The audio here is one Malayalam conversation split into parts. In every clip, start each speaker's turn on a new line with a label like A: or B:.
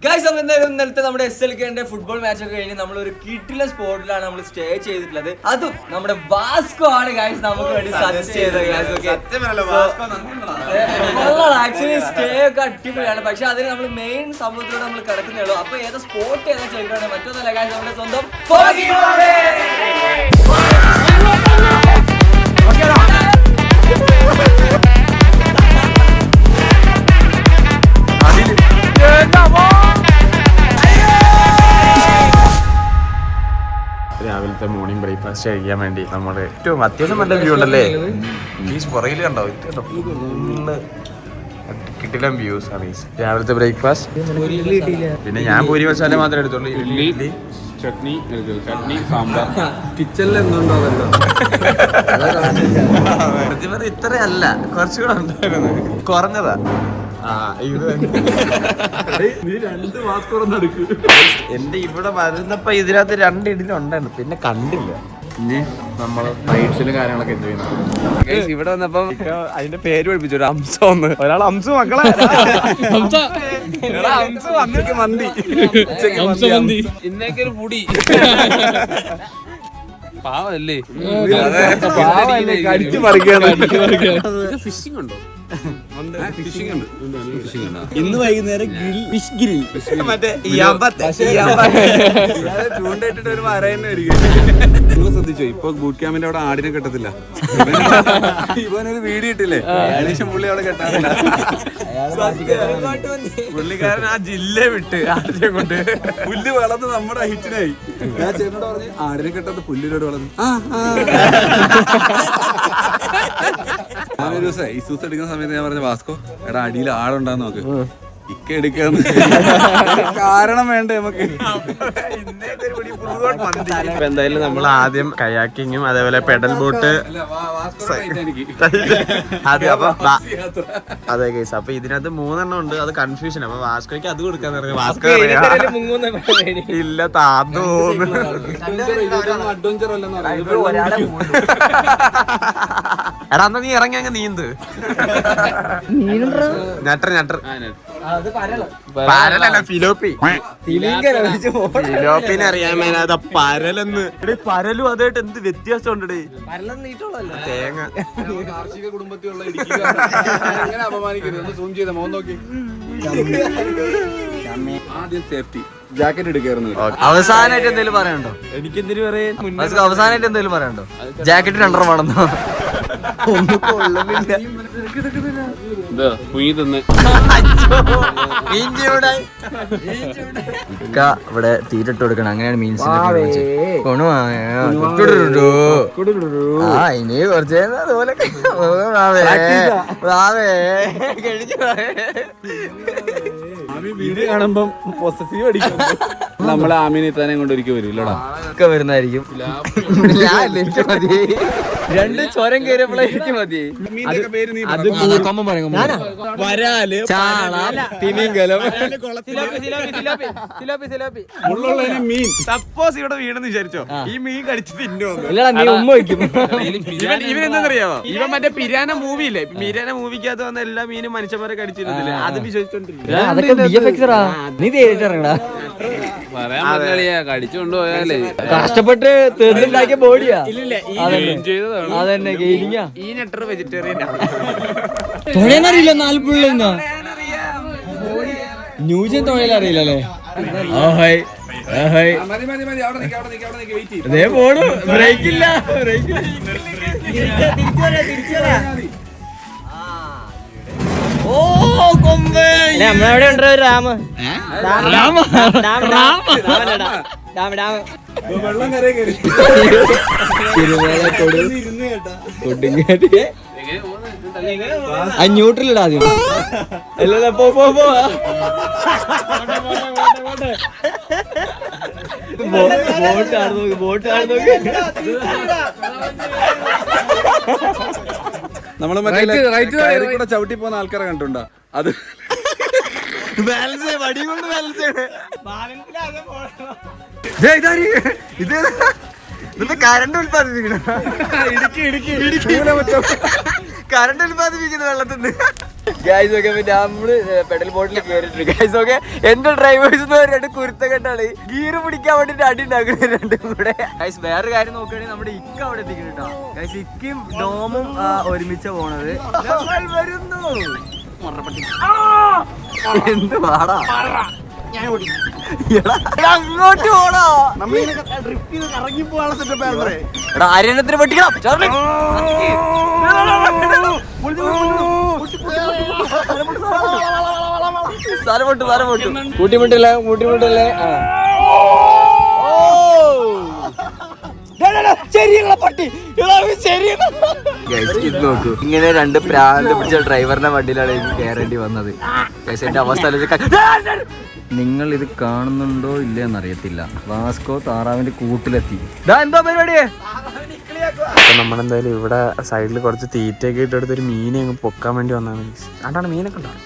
A: ഗൈസ് അപ്പോൾ എന്തായാലും ഇന്നലത്തെ നമ്മുടെ SLKന്റെ ഫുട്ബോൾ മാച്ച് ഒക്കെ കഴിഞ്ഞ് നമ്മളൊരു കിടിലൻ സ്പോട്ടിലാണ് നമ്മൾ സ്റ്റേ ചെയ്തിട്ടുള്ളത്. അതും നമ്മുടെ വാസ്കോ ആണ് ഗൈസ് നമുക്ക് വേണ്ടി സജസ്റ്റ് ചെയ്തത്. ആക്ച്വലി സ്റ്റേ ഒക്കെ അടിപൊളിയാണ്. പക്ഷെ അതിന് നമ്മൾ മെയിൻ സംഭവത്തിലൂടെ നമ്മൾ കിടക്കുന്നേ ഉള്ളൂ. അപ്പൊ ഏതാ സ്പോട്ട് ഏതാ ചോദിക്കുകയാണെങ്കിൽ മറ്റൊന്നല്ല ഗൈസ്, നമ്മുടെ സ്വന്തം
B: രാവിലത്തെ മോർണിംഗ് ബ്രേക്ക്ഫാസ്റ്റ് കഴിക്കാൻ വേണ്ടി നമ്മള് ഏറ്റവും അത്യാവശ്യം നല്ല വ്യൂ ഉണ്ടല്ലേ, ബീച്ച് പുറകിൽ കണ്ടോ, കിട്ടില്ല വ്യൂസ് ആണ്. രാവിലത്തെ ബ്രേക്ക്ഫാസ്റ്റ് പിന്നെ ഞാൻ പൂരി മസാല മാത്രമേ എടുത്തുള്ളൂ. ഇഡ്ലി
C: ചട്നി സാമ്പാർ
B: കിച്ചണിൽ എന്തുണ്ടോ ഇത്രയല്ല, കുറച്ചുകൂടെ ഉണ്ടായിരുന്നു, കുറഞ്ഞതാ. എന്റെ ഇവിടെ വരുന്നപ്പോ ഇതിനകത്ത് 2 ഇഡ്ഡലി ഉണ്ടായിരുന്നു, പിന്നെ കണ്ടില്ല. ഇനി നമ്മള് റൈഡ്സിലും കാര്യങ്ങളൊക്കെ എന്ത് ചെയ്യുന്നു. ഇവിടെ വന്നപ്പോ അതിന്റെ പേര് പഠിപ്പിച്ചു, ഒരു അംസ ഒന്ന്, ഒരാൾ അംസു മക്കളെ അംസു വന്നിട്ട് മന്തി
C: ഇന്നേക്കൊരു പൊടി പാവല്ലേ,
B: കടിച്ചു മറിക്കാണ്.
C: ഫിഷിംഗ് ഉണ്ടോ?
B: ഇന്ന് വൈകുന്നേരം ഫിഷ് ഗ്രിൽ, മറ്റേ ചൂണ്ടിട്ടിട്ട് ഒരു മറയെന്നെ വരികയും.
C: നിങ്ങൾ ശ്രദ്ധിച്ചോ, ഇപ്പൊ ബൂട്ട് ക്യാമ്പിന്റെ അവിടെ ആടിനെ കെട്ടത്തില്ല.
B: ഇവനൊരു വീഡിയോ ഇട്ടില്ലേ, ഏകദേശം പുള്ളി അവിടെ കെട്ടാറില്ല. പുള്ളിക്കാരൻ ആ ജില്ല വിട്ട് ആടിനെ കൊണ്ട് പുല്ല് വളർന്ന് നമ്മുടെ ഹൈറ്റിനായി.
C: ഞാൻ ചേട്ടനോട് പറഞ്ഞു ആടിനെ കെട്ടാത്ത പുല്ലിനോട് വളർന്നു. ഞാനൊരു ദിവസം ഇസൂസ് എടുക്കുന്ന സമയത്ത് ഞാൻ പറഞ്ഞ വാസ്കോ എടാ അടിയിൽ ആളുണ്ടാന്ന് നോക്ക്, ഇക്ക എടുക്കാന്ന്. കാരണം വേണ്ട നമുക്ക്. എന്തായാലും നമ്മൾ ആദ്യം കയാക്കിങ്ങും അതേപോലെ പെഡൽ ബോട്ട് അതെ കേസ്. അപ്പൊ ഇതിനകത്ത് 3 ഉണ്ട്, അത് കൺഫ്യൂഷൻ. അപ്പൊ വാസ്കോയ്ക്ക് അത് കൊടുക്കാന്ന് പറഞ്ഞു. വാസ്കോ ഇല്ല താന്നു പോകുന്നു. എടാ എന്നാ നീ ഇറങ്ങി അങ്ങ് നീന്ത്. ഞട്ടർ പരലല്ല, ഫിലോപ്പി. ഫിലോപ്പിനെ അറിയാൻ മേലാത പരലെന്ന്. പരലും അതായിട്ട് എന്ത് വ്യത്യാസം ഉണ്ട് തേങ്ങ. കാർഷിക കുടുംബത്തിലുള്ള അപമാനിക്കരുത്. സൂം ചെയ്ത മോൻ നോക്കി. ആദ്യം സേഫ്റ്റി ജാക്കറ്റ് എടുക്കായിരുന്നു.
A: അവസാനായിട്ട് എന്തെങ്കിലും പറയണ്ടോ?
B: എനിക്കെന്തിനു പറയാൻ,
A: അവസാനായിട്ട് എന്തെങ്കിലും പറയണ്ടോ? ജാക്കറ്റ് 2 വേണമെന്നോ? ഒന്നും കൊള്ളുന്നില്ല. ഇവിടെ തീരിട്ട് കൊടുക്കണം, അങ്ങനെയാണ് മീൻസ്. ഇനി കുറച്ച് അതുപോലെ
C: വീഡിയോ കാണുമ്പം പോസസീവ് അടിക്കും. നമ്മളെ ആമീനെ തന്നെ കൊണ്ട് ഒരിക്കൽ വരില്ലടാ
A: ഒക്കെ വരുന്നതായിരിക്കും. എനിക്ക് മതി, 2 ചുരം കയറിയപ്പോഴേ എനിക്ക് മതി. വരാല്, ചാള, തിമിംഗലം,
C: മീൻ.
B: സപ്പോസ് ഇവിടെ വീണെന്ന് വിചാരിച്ചോ, ഈ മീൻ കടിച്ച് തിന്നോന്ന്.
A: ഉമ്മ വയ്ക്കും.
B: ഇവനെന്താറിയാവോ, ഇവൻ മറ്റേ പിരാന മൂവിയില്ലേ, പിരാന മൂവിക്കകത്ത് വന്ന എല്ലാ മീനും മനുഷ്യന്മാരെ കടിച്ചിരുന്നില്ലേ, അത്
A: നീ നേരിട്ടിറങ്ങടാ.
C: കടിച്ചുകൊണ്ടുപോയാലേ
A: കഷ്ടപ്പെട്ട് തീർന്നുണ്ടാക്കിയ ബോഡിയാ അതന്നെ.
B: ഈ നെട്ടർ വെജിറ്റേറിയൻ
A: തൊഴയനറിയില്ല, 4 പിള്ളേന്നാ ന്യൂജൻ തൊഴയിലറിയില്ലല്ലേ. അതേ പോണു, ബ്രേക്കില്ല. നമ്മളെവിടെ ഉണ്ടോ രാമ
C: വെള്ളം കരയെ കയറി.
A: ന്യൂട്രലിടാ ആദ്യം. അല്ലല്ല പോ ബോട്ട് നോക്ക്.
C: നമ്മള് മറ്റേ കൂടെ ചവിട്ടി പോകുന്ന ആൾക്കാരെ കണ്ടുണ്ടോ? അത്
B: ബാലൻസ് വടി കൊണ്ട് ബാലൻസ് കറണ്ട് ഉത്പാദിപ്പിക്കണം.
A: കറണ്ട് ഉൽപ്പാദിപ്പിക്കുന്നു വെള്ളത്തിന്. ഗൈസ് ഒക്കെ നമ്മള് പെഡൽ ബോട്ടിൽ കയറിയിട്ടുണ്ട്. ഗൈസ് ഒക്കെ എന്റെ ഡ്രൈവേഴ്സ് രണ്ട് കുരുത്തക്കെട്ടാണ് ഗീർ പിടിക്കാൻ വേണ്ടിട്ട് അടി ഉണ്ടാക്കുന്നത് രണ്ടും കൂടെ. ഗൈസ് വേറൊരു കാര്യം നോക്കുകയാണെങ്കിൽ നമ്മുടെ ഇക്ക അവിടെ എത്തിക്കുന്നു കേട്ടോ. ഗൈസ് ഇക്കും ഡോമും ഒരുമിച്ച പോണത്. വരുന്നു എന്ത് പാടാ അങ്ങോട്ട് പോണോ? എടാ ആര്യനത്തിന് പറ്റിക്കണം. കൂട്ടിമുട്ടില്ലേ കൂട്ടിമുട്ടില്ലേ. നോക്കൂ ഇങ്ങനെ രണ്ട് പ്രാന്ത് പിടിച്ച ഡ്രൈവറിന്റെ വണ്ടിയിലാണ് എനിക്ക് കയറേണ്ടി വന്നത്. എന്റെ അവസ്ഥ നിങ്ങൾ ഇത് കാണുന്നുണ്ടോ ഇല്ലെന്നറിയത്തില്ല. വാസ്കോ താറാവിന്റെ കൂട്ടിലെത്തി. എന്താ പരിപാടിയെ?
B: നമ്മളെന്തായാലും ഇവിടെ സൈഡിൽ കുറച്ച് തീറ്റയൊക്കെ ഇട്ടെടുത്ത് ഒരു മീനെ അങ്ങ് പൊക്കാൻ വേണ്ടി വന്നാണ്. അതാണ് മീനൊക്കെ ഉണ്ടാവും.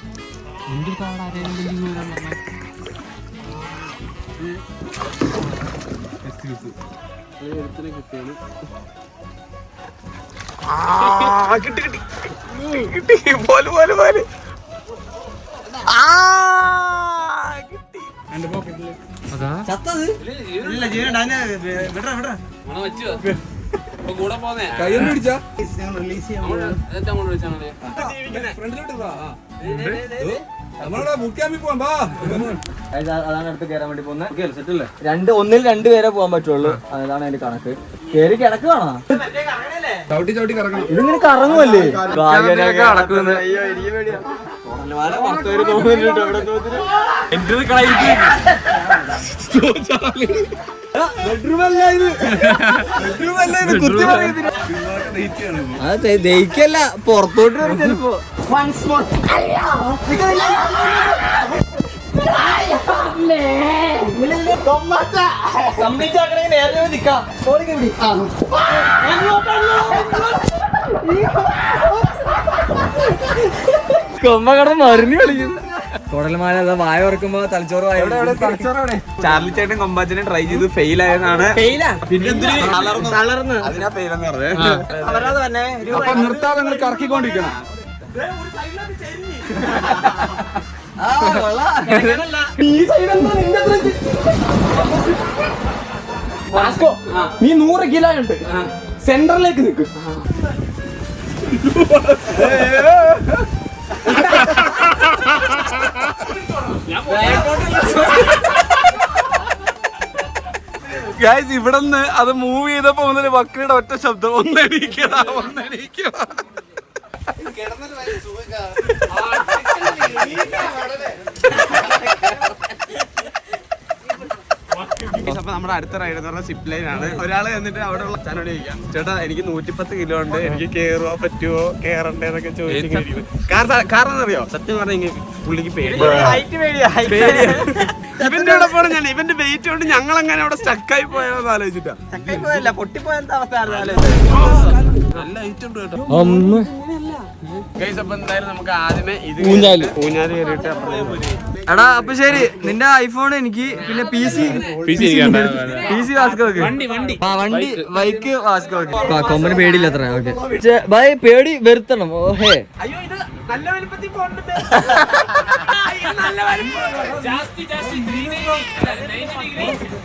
A: അതാണ് അടുത്ത് കയറാൻ വേണ്ടി പോകുന്നത്. ഒന്നിൽ 2 പേരെ പോകാൻ പറ്റുള്ളൂ. അതാണ് അതിന്റെ കണക്ക്. കേറി കിടക്കുവാണോ? ഇതിങ്ങനെ കറങ്ങുമല്ലേ? അതെ ദഹിക്കല്ല പുറത്തോട്ട് വരും ചിലപ്പോ. നേരെ നിക്കാം. കൊമ്പ കടന്ന് മറിഞ്ഞു കളിക്കുന്നു. കുടൽമാല വായ ഉറക്കുമ്പോ തലച്ചോറ്
B: ചാർലി ചേട്ടൻ കൊമ്പാച്ചനെ ട്രൈ ചെയ്ത് ഫെയിൽ ആയതാണ്. പിന്നെ അതിനാ ഫെയിൽ എന്ന് പറഞ്ഞത്. നിർത്താതെ നിങ്ങൾ കറക്കിക്കൊണ്ടിരിക്കണം.
C: നീ 100 കിലോ ഉണ്ട്. സെന്ററിലേക്ക് നിൽക്കും. ഗൈസ് ഇവിടെന്ന് അത് മൂവ് ചെയ്തപ്പോ മുതൽ ബക്രിയുടെ ഒറ്റ ശബ്ദം ഒന്നെണീക്കടാ ഒന്നെണീക്കടാ. അപ്പൊ നമ്മുടെ അടുത്ത റൈഡ് എന്ന് പറഞ്ഞാൽ സിപ്പ് ലൈൻ ആണ്. ഒരാള് എന്നിട്ട് അവിടെ ഉള്ള ചാനോട് ചോദിക്കാം, ചേട്ടാ എനിക്ക് 110 കിലോ ഉണ്ട്, എനിക്ക് കേറുവോ പറ്റുമോ കേറണ്ടേ എന്നൊക്കെ ചോദിച്ചിരിക്കുന്നു. കാരണം അറിയോ, സത്യം പറഞ്ഞെങ്കിൽ പുള്ളിക്ക് ഇവന്റെ കൂടെ പോണ ഞാൻ ഇവന്റെ വെയിറ്റ് കൊണ്ട് ഞങ്ങൾ അങ്ങനെ അവിടെ സ്റ്റക്കായി പോയാന്ന് ആലോചിച്ചിട്ടാ.
A: പൊട്ടിപ്പോയത്തെ അവസ്ഥ
B: നല്ല ഐറ്റം ഉണ്ട് കേട്ടോ. അപ്പൊ എന്തായാലും നമുക്ക് ആദ്യമേ ഇത് ഊഞ്ഞാല് കയറിയിട്ട്
A: എടാ. അപ്പൊ ശരി, നിന്റെ ഐഫോൺ എനിക്ക്, പിന്നെ പി സി വാസ്കോ വണ്ടി ബൈക്ക് വാസ്കോ കൊമ്പന് പേടിയില്ല അത്ര. ഓക്കെ ബൈ, പേടി വരുത്തണം. ഓഹേ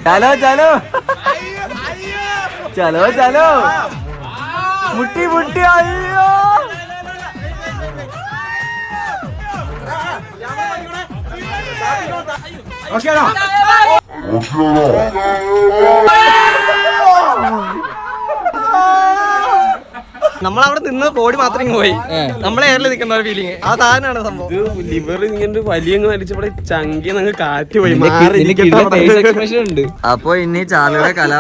A: ചലോ ചലോ ചലോ ചലോ മുട്ടി മുട്ടി. അയ്യോ
C: നമ്മളവിടെ നിന്ന് ബോഡി മാത്രം പോയി, നമ്മളെ എയറിൽ നിൽക്കുന്ന ഒരു ഫീലിംഗ്. ആ താനാണ് സംഭവം.
B: ലിവർ ഇങ്ങനെ വലിയ വലിച്ചവിടെ ചങ്കി ഞങ്ങൾ കാറ്റ് പോയി.
A: ഉണ്ട്. അപ്പൊ ഇനി ചാലുടെ കല.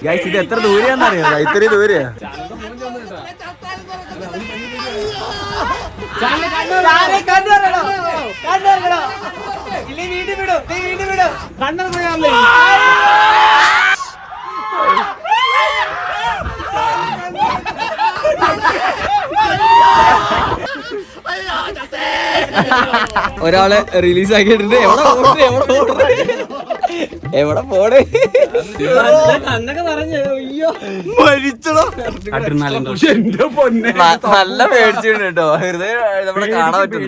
A: ഗൈസ് ഇത് എത്ര ദൂരെയാന്നറിയോ? ഇത്രയും ദൂരെയാ. ഒരാളെ റിലീസ് ആക്കിയിട്ടുണ്ട്. എവിടെ പോണേ കണ്ണൊക്കെ പറഞ്ഞു. അയ്യോ നല്ല പേടിച്ചിട്ടുണ്ട് കേട്ടോ. ഹൃദയം നമ്മളെ കാണാൻ പറ്റും.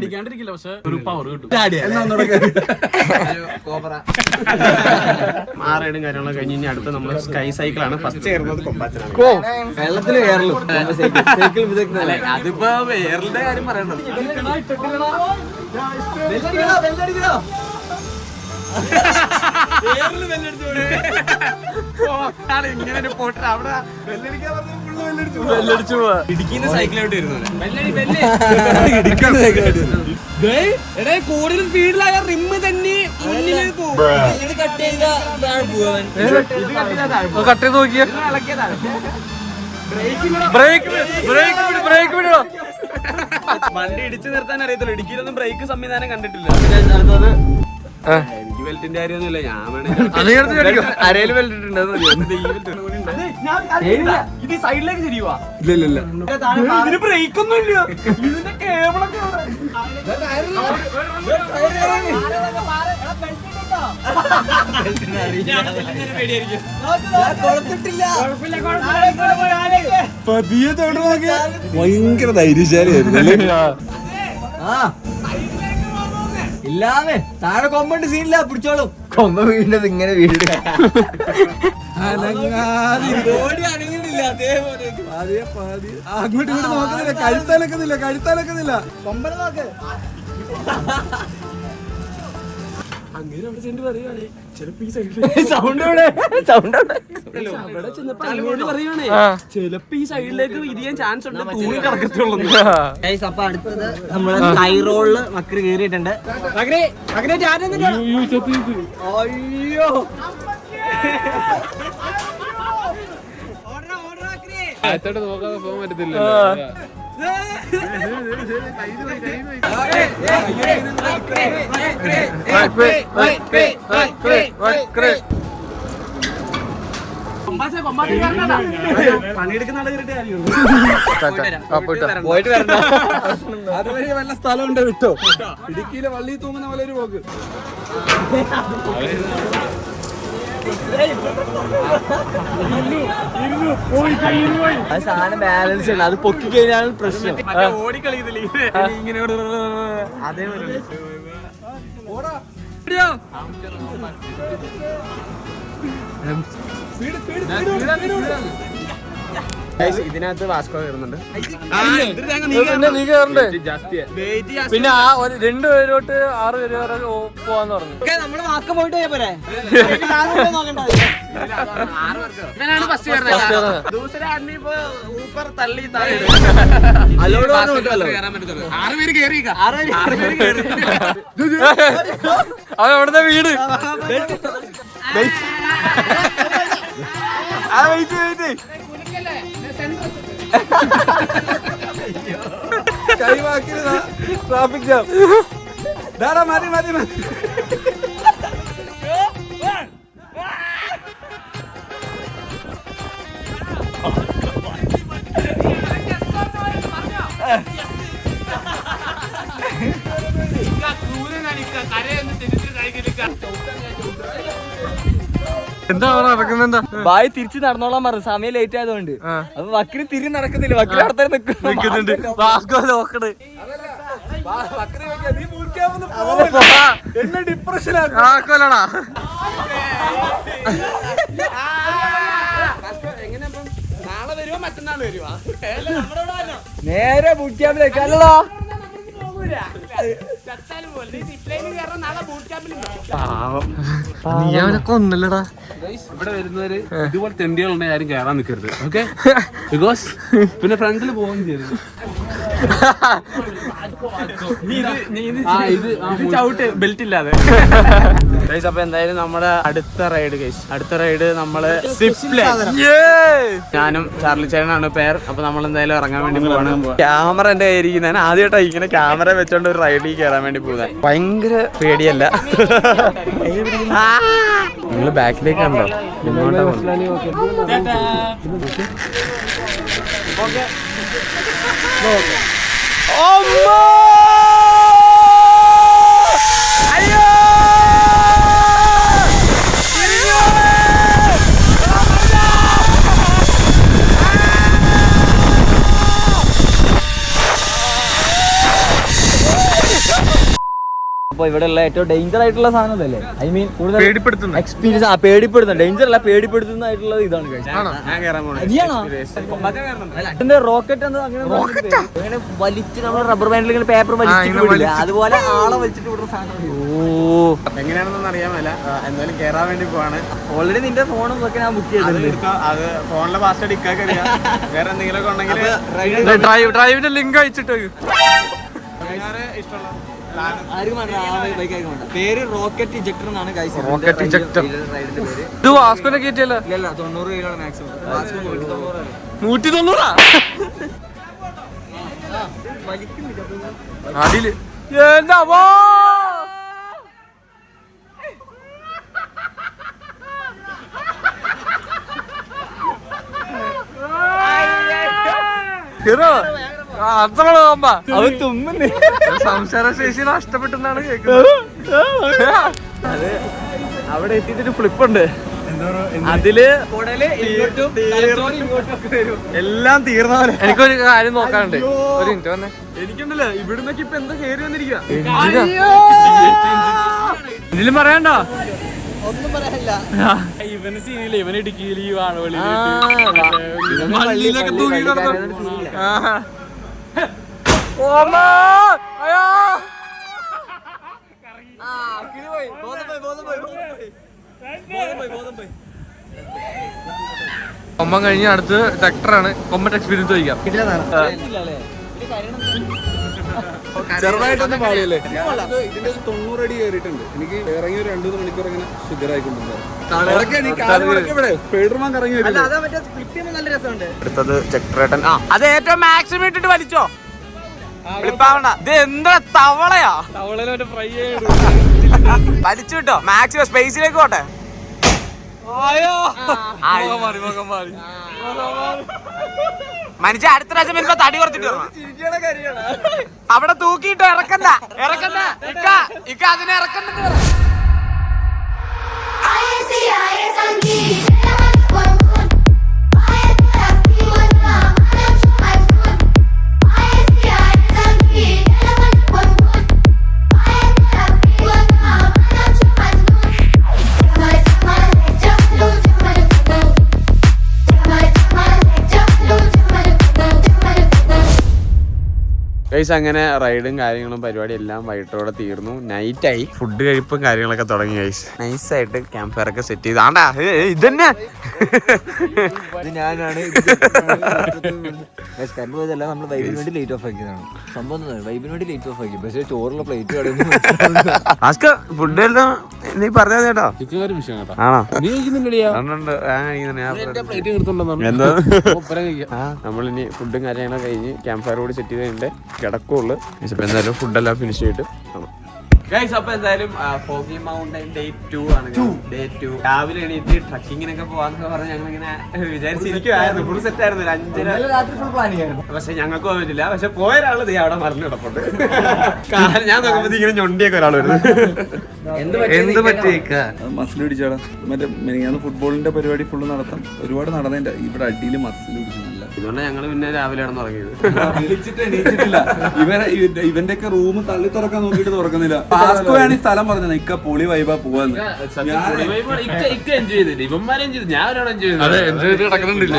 C: മാറേടും കാര്യങ്ങളൊക്കെ കഴിഞ്ഞ് ഇനി അടുത്ത് നമ്മൾ സ്കൈ സൈക്കിളാണ് ഫസ്റ്റ് കയറുന്നത്. കൊമ്പാച്ചനാണ്.
A: വെള്ളത്തില് കയറലും സൈക്കിൾ വിദഗ്ധനല്ലേ.
C: അതിപ്പോ വേറെന്റെ കാര്യം പറയണ്ടത്. ഇങ്ങനെ പോട്ടെ അവിടെ ഇടുക്കിന്ന് സൈക്കിളോട്ട് വരുന്നത് കൂടുതൽ സ്പീഡിലായ റിമ്മ് തന്നെ
A: കട്ട് ചെയ്ത് നോക്കിയ ബ്രേക്ക് വിടണോ?
C: വണ്ടി ഇടിച്ചു നിർത്താൻ അറിയത്തില്ല. ഇടുക്കിയിലൊന്നും ബ്രേക്ക് സംവിധാനം കണ്ടിട്ടില്ല. എനിക്ക് ബെൽറ്റിന്റെ കാര്യമൊന്നുമില്ല. ഞാൻ
A: അരയില് വെല്ലിട്ടുണ്ട്.
C: ഇത് സൈഡിലേക്ക് തിരിയുവാ. ഇല്ല ഇതിന് ബ്രേക്ക് ഒന്നും ഇല്ല. ഇതിന്റെ കേബിളൊക്കെ
B: പതിയെ തൊട്ട് നോക്കിയ ഭയങ്കര ധൈര്യശാലിയായിരുന്നു.
A: ഇല്ലാതെ താഴെ കൊമ്പണ്ട് സീനില്ല. പിടിച്ചോളും. കൊമ്പ വീണ്ടത് ഇങ്ങനെ വീട് അനങ്ങിട്ടില്ല. അതേപോലെ
B: അങ്ങോട്ട് ഇങ്ങോട്ട് നോക്കുന്നില്ല. കഴുത്താലൊക്കുന്നില്ല.
A: കൊമ്പന നോക്ക്.
C: അങ്ങനെ അവിടെ ചെന്ന് പറയുവാണേ ചിലപ്പോ ഈ സൈഡിൽ
A: സൗണ്ട്
C: പറയുവാണേ ചിലപ്പോ ഈ സൈഡിലേക്ക് വിരിയാൻ ചാൻസ് ഉണ്ട്. തൂങ്ങി കിടക്കത്തുള്ളൂ.
A: അപ്പൊ അടുത്തത് നമ്മള് സ്കൈ റോളില് മക്കള് കേറിയിട്ടുണ്ട്. അയ്യോ
D: നോക്കാതെ പോകാൻ പറ്റത്തില്ല.
C: പണിയെടുക്കുന്ന ആളെ കയറിയിട്ട് കാര്യമുള്ളൂ.
A: പോയിട്ട് വരണ്ട.
B: അതുവരെ വല്ല സ്ഥലമുണ്ട് വിട്ടോ. ഇടുക്കിയിലെ വള്ളി തൂങ്ങുന്ന പോലെ ഒരു പോക്ക്.
A: അത് സാധനം ബാലൻസ് ആണ്. അത് പൊക്കി കഴിഞ്ഞാൽ പ്രശ്നം.
C: ഓടിക്കളിക്കുന്നില്ല ഇങ്ങനെ അതേപോലെ ഇതിനകത്ത് വാസ്കോ കയറുന്നുണ്ട്.
A: നീ കേറണ്ടേ? പിന്നെ ആ ഒരു 2 പേരോട്ട് 6 പേര് വരെ പോവാന്ന് പറഞ്ഞു. നമ്മള് വാസ്കോ പോയിട്ട് പോരെ.
C: തള്ളി
A: അവൻ എവിടുന്ന വീട്?
B: Traffic jam. മതി
A: എന്താ നടക്കുന്നെന്താ? ബായ് തിരിച്ച് നടന്നോളാൻ പറഞ്ഞു. സമയം ലേറ്റ് ആയതുകൊണ്ട്. അപ്പൊ വക്കിന് തിരി നടക്കുന്നില്ല. വക്കിന് അടുത്ത നിൽക്കുന്നുണ്ട്. വാസ്കോ നോക്കണ്.
B: എന്നെ ഡിപ്രഷൻ
A: ആക്കോലടാ.
C: നാളെ വരുവോ മറ്റന്നാൾ വരുവാ?
A: നേരെ ബൂട്ട് ക്യാമ്പിലേക്ക് അല്ലടാ. നീ അവനെ കൊന്നല്ലടാ.
C: ഇവിടെ വരുന്നവര് ഇതുപോലെ തെണ്ടികളുണ്ടെങ്കിൽ ആരും കയറാൻ നിൽക്കരുത്. ഓക്കെ ബിക്കോസ് പിന്നെ ഫ്രണ്ടിൽ പോകുകയും ചെയ്യരുത്. ചവിട്ട് ബെൽറ്റ് ഇല്ലാതെ. അപ്പൊ എന്തായാലും നമ്മുടെ അടുത്ത റൈഡ് നമ്മള് ഞാനും ചാർലി ചേട്ടനാണ് പേർ. അപ്പൊ നമ്മൾ എന്തായാലും ഇറങ്ങാൻ വേണ്ടി പോവാണ്. ക്യാമറ എന്റെ കയ്യിരിക്കും. ഞാൻ ആദ്യമായിട്ടാണ് ഇങ്ങനെ ക്യാമറ വെച്ചോണ്ട് ഒരു റൈഡിൽ കയറാൻ വേണ്ടി പോകുന്നത്. ഭയങ്കര പേടിയല്ല. നിങ്ങള് ബാക്കിലേക്ക് കണ്ടോ?
A: അപ്പൊ ഇവിടെ ഉള്ള ഏറ്റവും ഡേഞ്ചർ ആയിട്ടുള്ള സാധനം അതല്ലേ, ഐ മീൻ കൂടുതൽ
C: പേടിപ്പെടുത്തുന്ന
A: എക്സ്പീരിയൻസ്, പേടിപ്പെടുത്തുന്ന ഡേഞ്ചർ അല്ല പേടിപ്പെടുത്തുന്നതായിട്ടുള്ളത് ഇതാണ് അതിന്റെ റോക്കറ്റ് അങ്ങനെ വലിച്ച് നമ്മൾ റബ്ബർ ബാൻഡിൽ ഇങ്ങനെ പേപ്പർ വലിച്ചിട്ട് അതുപോലെ ആളെ വലിച്ചിട്ട് വിടുന്ന സാധനം.
C: എങ്ങനെയാണെന്നൊന്നും അറിയാമല്ല, എന്തായാലും കേറാൻ വേണ്ടി പോവാണ്.
A: ഓൾറെഡി നിന്റെ ഫോണും ഒക്കെ ഞാൻ ബുക്ക് ചെയ്തിട്ടുണ്ട്.
C: അത് ഫോണിലെ പാസ്വേഡ് ഇക്കാക്കറിയാം. വേറെ എന്തെങ്കിലുമൊക്കെ ഉണ്ടെങ്കിൽ
B: ഡ്രൈവിന്റെ ലിങ്ക് അയച്ചിട്ട്
C: ഇഷ്ടമുള്ള
A: പേര് റോക്കറ്റ് ഇജക്ടർ എന്നാണ്.
B: Rocket ejector. ഇത് വാസ്കോനെ കയറ്റിയല്ല.
A: 90 കിലോ മാക്സിമം.
B: 190 അടിയില് എന്താ സംസാരശേഷി നഷ്ടപ്പെട്ടെന്നാണ് കേൾക്കുന്നത്.
A: അത് അവിടെ എത്തിയിട്ടൊരു ഫ്ലിപ്പ് ഉണ്ട്, അതില്
C: എല്ലാം തീർന്ന പോലെ.
B: എനിക്കൊരു കാര്യം നോക്കാനുണ്ട്, ഒരു മിനിറ്റ് വന്നേ.
C: എനിക്കുണ്ടല്ലോ ഇവിടുന്നൊക്കെ ഇപ്പൊ എന്താ കയറി വന്നിരിക്കുക.
B: ഇതിലും പറയണ്ടോ?
A: ഒന്നും പറയാനില്ല.
B: ഇവന് സീനില്ല, ഇവൻ ഇടുക്കിയിൽ ഈ വാണവളി കൊമ്പം കഴിഞ്ഞ് അടുത്ത് ടെക്ടറാണ്. കൊമ്പൻ എക്സ്പീരിയൻസ് ചോദിക്കാം.
C: ചെറുതായിട്ടൊന്നും പാടിയല്ലേ. ഇതിന്റെ 90 അടി കയറിയിട്ടുണ്ട്. എനിക്ക് ഇറങ്ങി ഒരു 2-3 മണിക്കൂർ ഇങ്ങനെ ഷുഗർ ആയിക്കൊണ്ടുണ്ടാവും. സ്പൈഡർമാൻ കറങ്ങി വരും.
B: അടുത്തത് ചെക്ടറേട്ടൻ. അത് ഏറ്റവും മാക്സിമം ഇട്ടിട്ട് വലിച്ചോ. ഇത് എന്താ തവളയാ? തവള ഫ്രൈ വലിച്ചു കിട്ടോ. മാക്സിമം സ്പേസിലേക്ക് പോട്ടെ. മനുഷ്യ അടുത്ത പ്രാവശ്യം വരുമ്പോ തടി കുറച്ചിട്ട് അവിടെ തൂക്കിട്ടോ. ഇറക്കണ്ട ഇക്ക അതിനെ ഇറക്കണ്ട.
C: ഗൈസ് അങ്ങനെ റൈഡും കാര്യങ്ങളും പരിപാടി എല്ലാം വൈകിട്ടോടെ തീർന്നു. നൈറ്റായി. ഫുഡ് കഴിപ്പും കാര്യങ്ങളൊക്കെ തുടങ്ങി. ഗൈസ് നൈസായിട്ട് ക്യാമ്പ് ഫയർ ഒക്കെ സെറ്റ് ചെയ്ത് ആണ്ടാ ഇതന്നെ
A: ഞാനാണ് നമ്മൾ വൈബിന് വേണ്ടി ലേറ്റ് ഓഫ് ആക്കിയതാണ്. സംഭവം വൈബിന് വേണ്ടി ലേറ്റ് ഓഫ് ആക്കി. പക്ഷേ ചോറുള്ള പ്ലേറ്റ്
C: ഫുഡ് എല്ലാം നീ പറഞ്ഞ കേട്ടോ. ആണോ നമ്മളിനി ഫുഡും കാര്യങ്ങളൊക്കെ കഴിഞ്ഞ് ക്യാമ്പ് ഫയർ കൂടി സെറ്റ് ചെയ്തിട്ട് കിടക്കുള്ളൂ. എന്തായാലും ഫുഡെല്ലാം ഫിനിഷ് ചെയ്തിട്ട് ഗൈസ്. അപ്പൊ എന്തായാലും ഫോഗി മൗണ്ടൻ ഡേ 2 ആണ്. ഡേ 2 രാവിലെ എണീറ്റ് ട്രക്കിങ്ങിനൊക്കെ പോവാന്നൊക്കെ പറഞ്ഞ് ഞങ്ങൾ ഇങ്ങനെ വിചാരിച്ചിരിക്കുവായിരുന്നു. ഫുൾ സെറ്റ് ആയിരുന്നു. 5:30 പക്ഷെ ഞങ്ങൾക്ക് പോകാൻ പറ്റില്ല. പക്ഷെ പോയ ഒരാള് അവിടെ മറിഞ്ഞു കിടപ്പുണ്ട്. കാരണം ഞാൻ നോക്കുമ്പോ ഇങ്ങനെ ഞൊണ്ടിയൊക്കെ ഒരാൾ വരുന്നത്. എന്ത് പറ്റിയേക്ക
D: മസിൽ പിടിച്ചാടാ. മറ്റേ മെനിങ്ങാന്ന് ഫുട്ബോളിന്റെ പരിപാടി ഫുള്ള് നടത്താം. ഒരുപാട് നടന്നതിന്റെ ഇവിടെ അടിയിൽ മസിൽ പിടിച്ചു.
C: ഇതുകൊണ്ട് ഞങ്ങള് പിന്നെ രാവിലെ ആണ് തുടങ്ങിയത്.
D: ഇവന്റെ ഒക്കെ റൂം തള്ളി തുറക്കാൻ നോക്കിട്ട് തുറക്കുന്നില്ല. വാസ്കോ ആണ് ഈ സ്ഥലം പറഞ്ഞത്. ഇക്ക പൊളി വൈബാ പോവാന്ന്.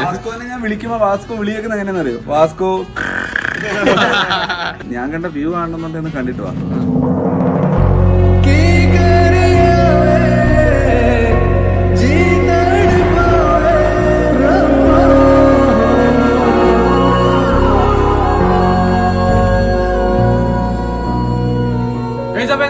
D: വാസ്കോനെ ഞാൻ വിളിക്കുമ്പോ വാസ്കോ വിളിയേക്കുന്ന എങ്ങനെയാണെന്ന് അറിയോ? വാസ്കോ ഞാൻ കണ്ട വ്യൂ കാണണമെന്നുണ്ടെന്ന് കണ്ടിട്ട് വാ.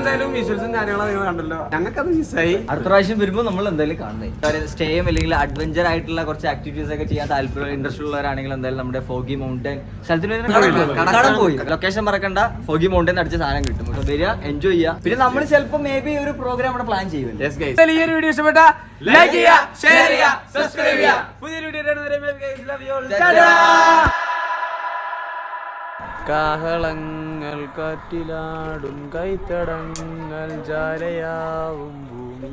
C: എന്തായാലും വിഷ്വൽസും കാര്യങ്ങളും കണ്ടല്ലോ. ഞങ്ങൾക്കത് മിസ്സായി.
A: അടുത്ത പ്രാവശ്യം വരുമ്പോൾ നമ്മൾ എന്തായാലും കാണുന്നത് സ്റ്റേയും അല്ലെങ്കിൽ അഡ്വഞ്ചർ ആയിട്ടുള്ള കുറച്ച് ആക്ടിവിറ്റീസ് ഒക്കെ ചെയ്യാൻ താല്പര്യം ഇൻട്രസ്റ്റ് ഉള്ളവരാണെങ്കിൽ എന്തായാലും നമ്മുടെ ഫോഗി മൗണ്ടൻ സ്ഥലത്തിന് കടം പോയി ലൊക്കേഷൻ മറക്കണ്ട. ഫോഗി മൗണ്ടൻ അടിച്ച സാധനം കിട്ടും. വരിക, എൻജോയ് ചെയ്യുക. പിന്നെ നമ്മൾ ചിലപ്പോൾ മേ ബി ഒരു പ്രോഗ്രാം ഇവിടെ പ്ലാൻ ചെയ്യും.
C: ഈ ഒരു വീഡിയോ ഇഷ്ടപ്പെട്ട ലൈക്ക് ചെയ്യുക, ഷെയർ ചെയ്യുക, സബ്സ്ക്രൈബ് ചെയ്യുക. പുതിയൊരു വീഡിയോ കാഹളങ്ങൾ കാറ്റിലാടും കൈത്തടങ്ങൾ ജാലയാവും ഭൂമി.